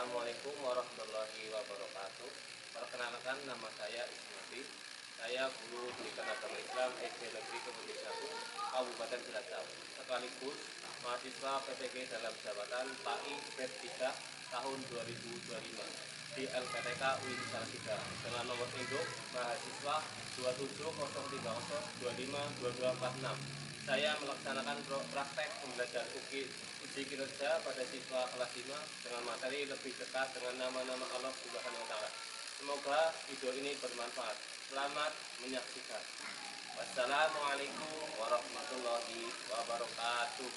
Assalamualaikum warahmatullahi wabarakatuh. Perkenalkan, nama saya Ismail. Saya guru pendidikan agama Islam SD Negeri Kemudian 1 Kabupaten Cilacap, sekaligus mahasiswa PTG dalam jabatan PAI BED 3 tahun 2025 di LPTK UIN Salatiga dengan nomor induk mahasiswa 27030252246. Saya melaksanakan praktek pembelajaran uji kinerja pada siswa kelas 5 dengan materi lebih dekat dengan nama-nama Allah Subhanahu wa Ta'ala. Semoga video ini bermanfaat. Selamat menyaksikan. Wassalamualaikum warahmatullahi wabarakatuh.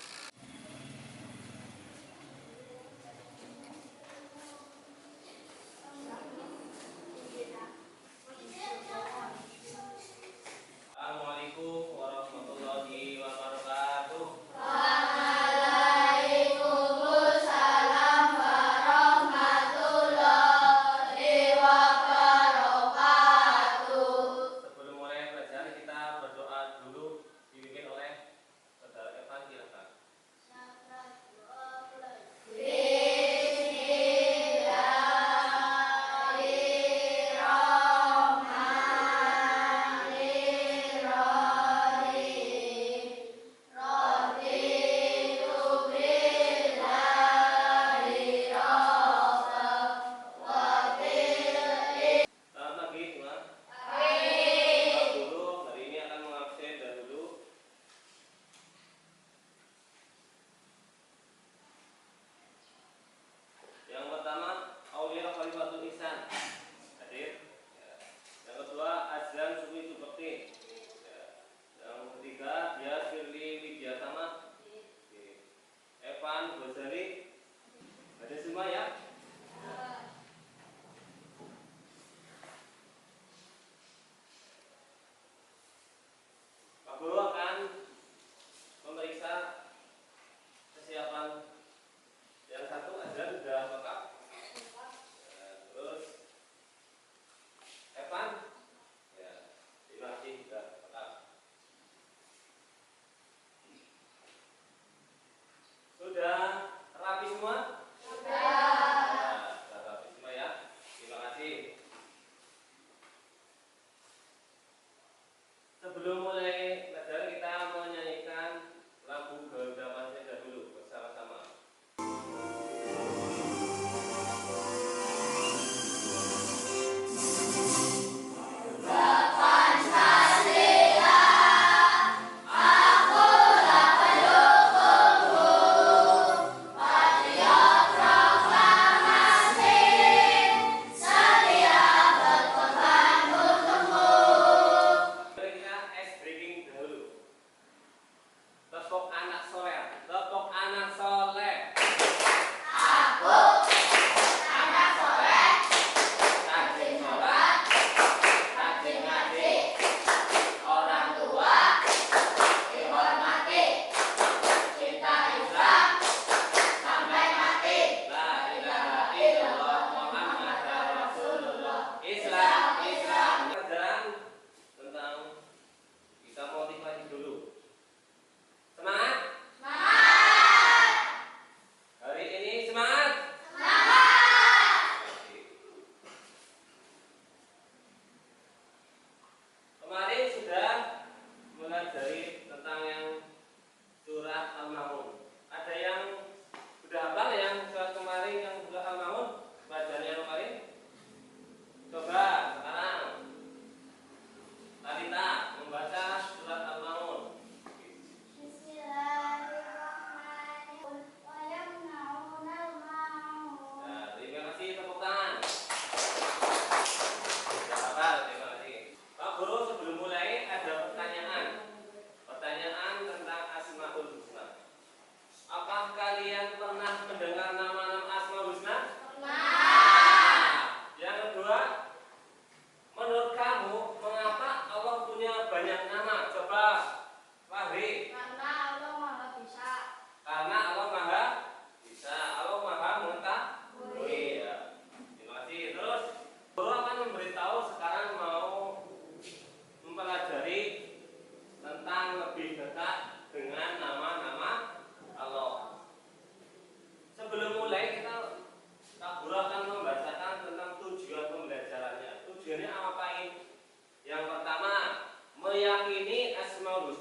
Assalamualaikum warahmatullahi wabarakatuh. Waalaikumsalam warahmatullahi wabarakatuh. Sebelum mulai pelajaran kita berdoa dulu, dipimpin oleh Saudara Evan, silakan.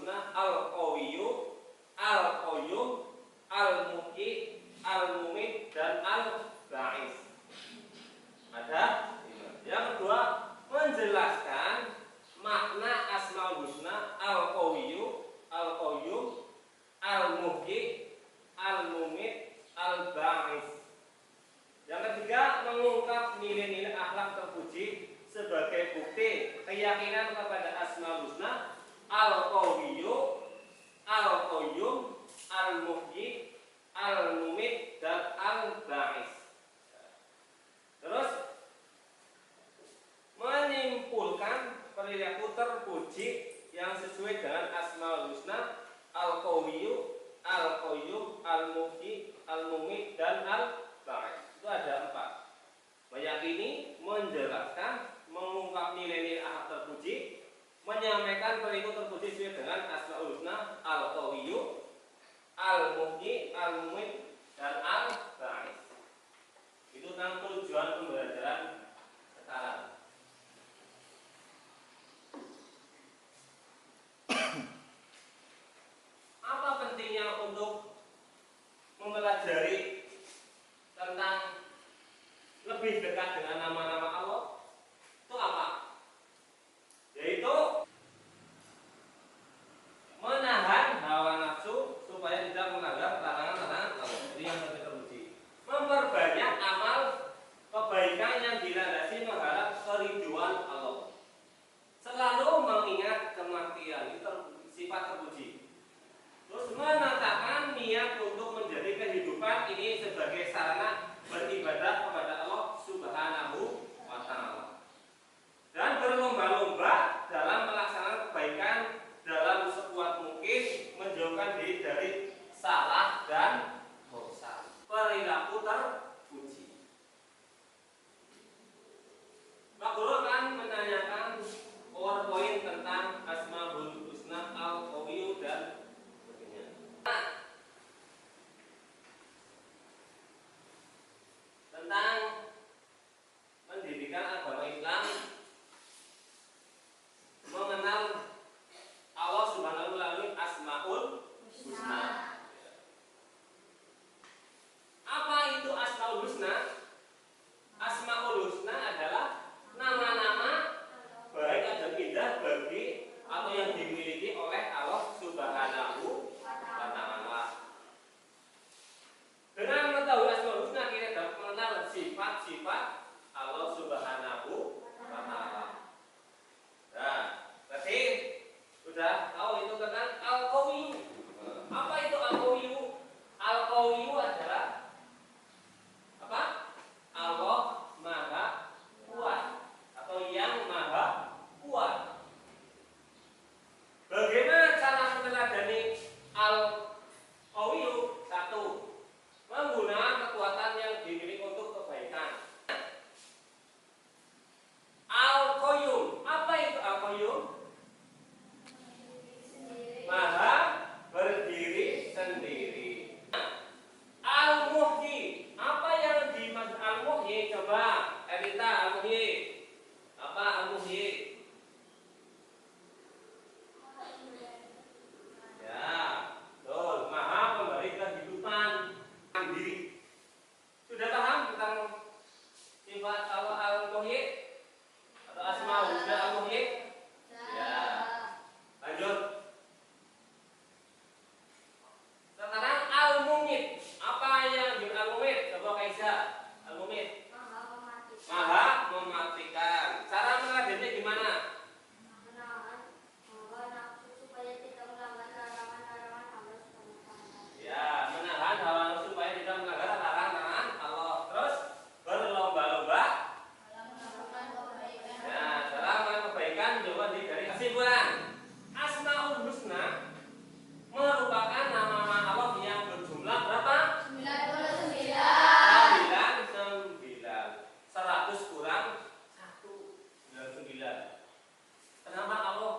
husna al-qawiyyu, al-qayyum, al-muhyi, al-mumit, dan al-ba'is. Ada? Yang kedua, menjelaskan makna asmaul husna al-qawiyyu, al-qayyum, al-muhyi, al-mumit, al-ba'is. Yang ketiga, mengungkap nilai-nilai akhlak terpuji sebagai bukti keyakinan kepada asmaul husna al-qawiyyu, al-qayyum, al-muhyi, al-mumit, dan al-ba'is. Terus menyimpulkan perilaku terpuji yang sesuai dengan asmaul husna al-qawiyyu, al-qayyum, al-muhyi, al-mumit, dan al-ba'is. Itu ada 4. Meyakini, menjelaskan, mengungkap nilai-nilai akhlak terpuji, menyampaikan perilaku terpuji sesuai dengan asmaul husna al-qawiyyu, al-muhyi, al-mumit, dan al-ba'is. Itu tentang tujuan pembelajaran sekarang. Apa pentingnya untuk mempelajari tentang lebih dekat dengan nama-nama Allah? Itu apa? Yaitu menahan hawa nafsu supaya tidak melanggar larangan-larangan Allah. Ini yang lebih terpuji. Memperbanyak amal kebaikan yang dilandasi mengharap keriduan Allah. Selalu mengingat kematian, itu sifat terpuji. Terus menetapkan niat untuk menjadi kehidupan ini sebagai sarana beribadah kepada Allah Subhanahu wa ta'ala. Dan berlomba-lomba dalam melaksanakan kebaikan dalam sekuat mungkin, menjauhkan diri dari salah dan dosa. Perilaku terpuji. Pak Guru akan menanyakan PowerPoint tentang Asmaul Husna al-Qawiyyu dan sebagainya. Tentang pendidikan agama Islam, mengenal Allah Subhanahu melalui Asmaul Husna. Apa itu Asmaul Husna? Asmaul Husna adalah nama-nama baik atau indah bagi atau yang dimiliki oleh Allah Subhanahu wa ta'ala. Dengan mengetahui Asmaul Husna, kita dapat mengenal sifat-sifat Allah Subhanahu wa ta'ala. Nah, berarti sudah tahu itu tentang al-qawiyyu. Apa itu al-qawiyyu? Al-qawiyyu adalah apa? Allah Maha Kuat atau yang Maha Kuat. Bagaimana cara meneladani al-qawiyyu? 1. Menggunakan kekuatan yang dimiliki untuk kebaikan. Al-qayyum. Apa itu al-qayyum? Maha berdiri sendiri. Al-muhyi. Apa yang dimaksud al-muhyi? Coba Evita, al-muhyi. Apa al-muhyi? Ya, betul. Maha pemberi kehidupan diri. Sudah paham tentang sifat Allah al-muhyi atau asmaul husna al-muhyi? Ya. Lanjut. Sekarang al-mumit. Apa yang dimaksud al-mumit? Coba Kaisa. Al-mumit. Maha mematikan. Cara meneladaninya gimana? Ya, menahan hawa nafsu supaya tidak melanggar larangan Allah. Terus berlomba-lomba. Ya, dalam melakukan kebaikan jauh dari kesimpulan. Asmaul Husna merupakan nama-nama Allah yang berjumlah berapa? 99. 100 kurang 1. 99. Kenapa Allah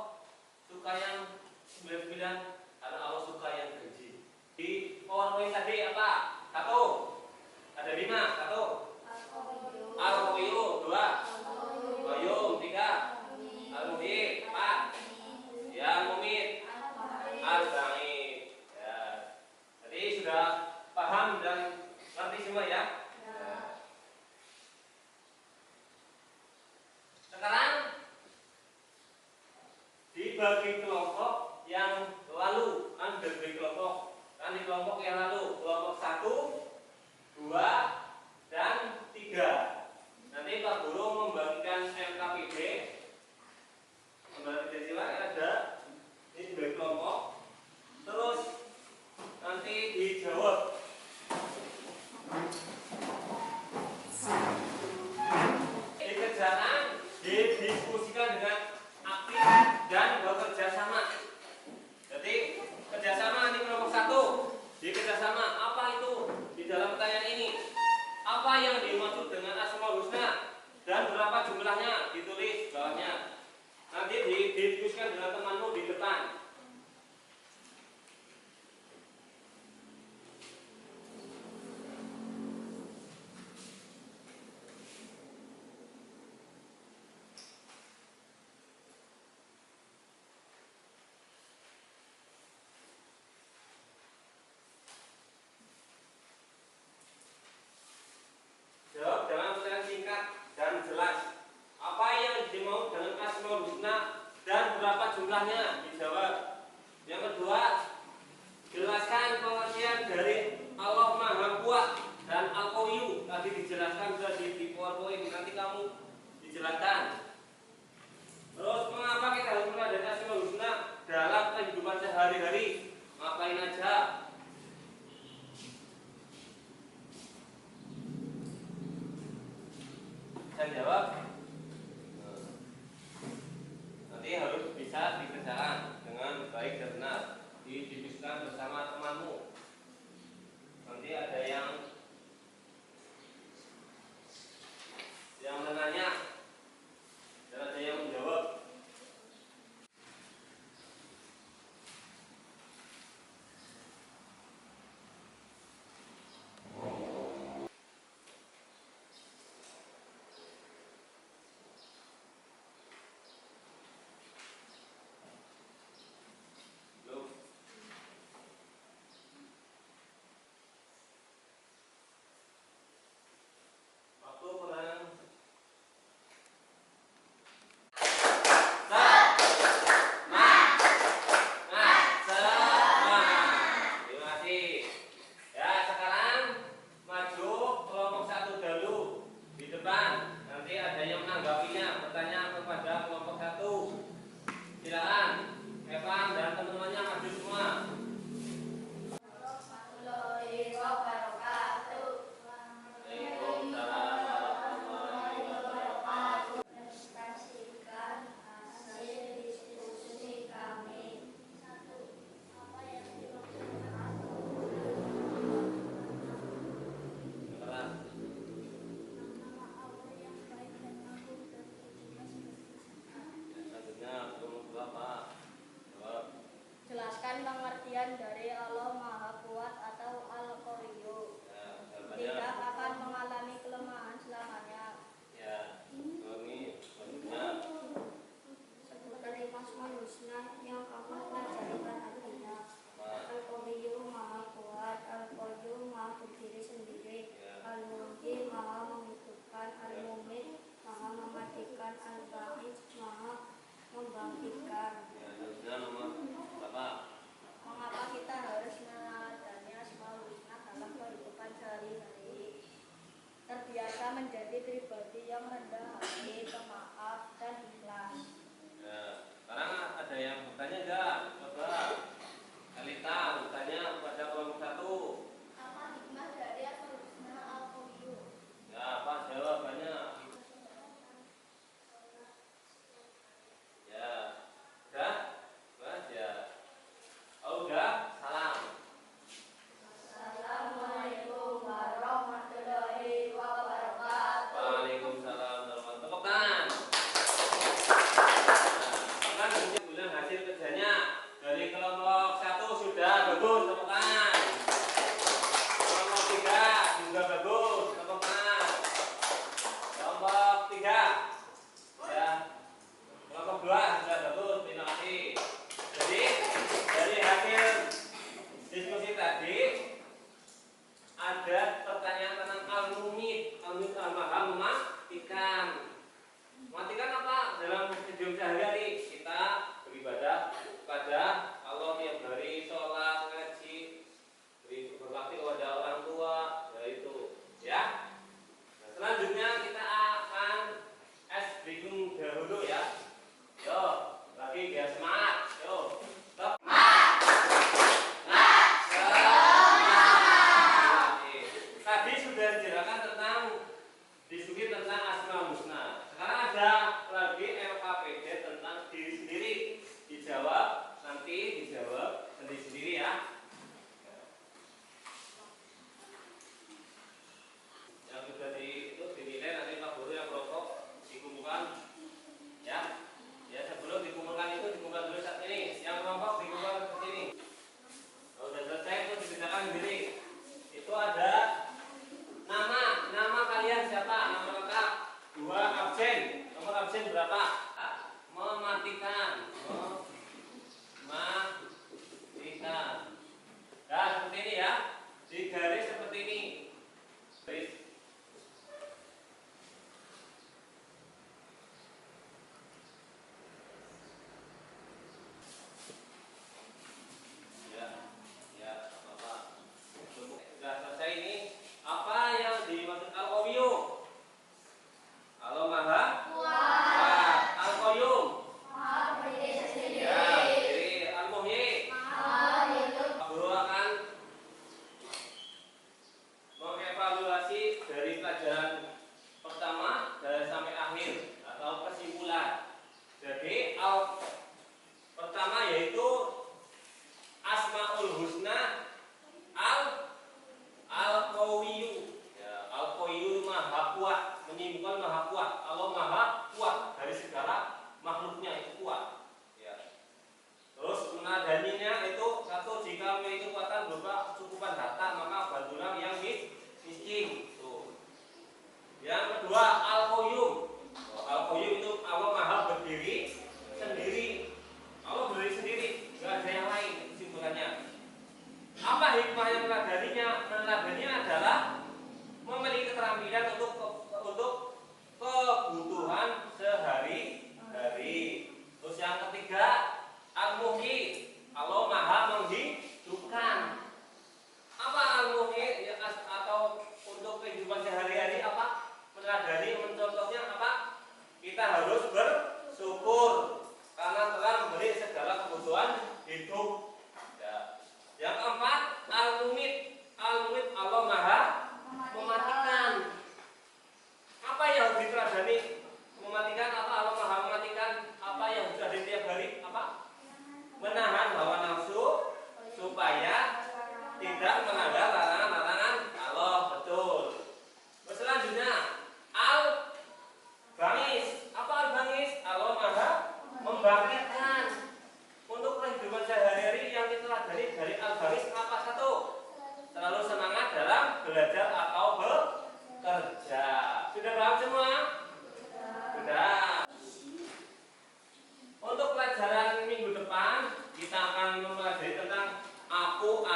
suka yang 99? Karena Allah suka yang keji. Di PowerPoint tadi apa? 1. Ada 5. 1. Al-qawiyyu. 2. Qayyum. 3. Al-muhyi. 4. Ya al-mumit. lalu kan berbagi kelompok. Kan di kelompok yang lalu, kelompok 1, 2, dan 3. Nanti Pak Guru membagikan LKPD. Membagikan silakan ada ini dibagi kelompok. Terus nanti dijawab. Dikerjakan, didiskusikan dengan aktif dan bekerja sama. Jadi kerjasama di kelompok 1, di kerjasama apa itu di dalam pertanyaan ini? Apa yang dimaksud dengan Asmaul Husna dan berapa jumlahnya ditulis bawahnya. Nanti didiskusikan dengan temanmu di depan. Jawab dengan pertanyaan singkat dan jelas. Apa yang dimaksud dengan Asmaul Husna dan berapa jumlahnya? Dijawab. Yang kedua, jelaskan pengertian dari Allah Maha Kuat dan Al-Qawiyyu. Tadi dijelaskan sudah di PowerPoint, nanti kamu dijelaskan. Terus mengapa kita harus mempelajari Asmaul Husna dalam kehidupan sehari-hari? Ngapain aja? Saya jawab. Nanti harus bisa dikerjakan dengan baik dan benar. Didiskusikan bersama temanmu. Nanti ada yang menanya dan ada yang menjawab.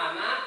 anak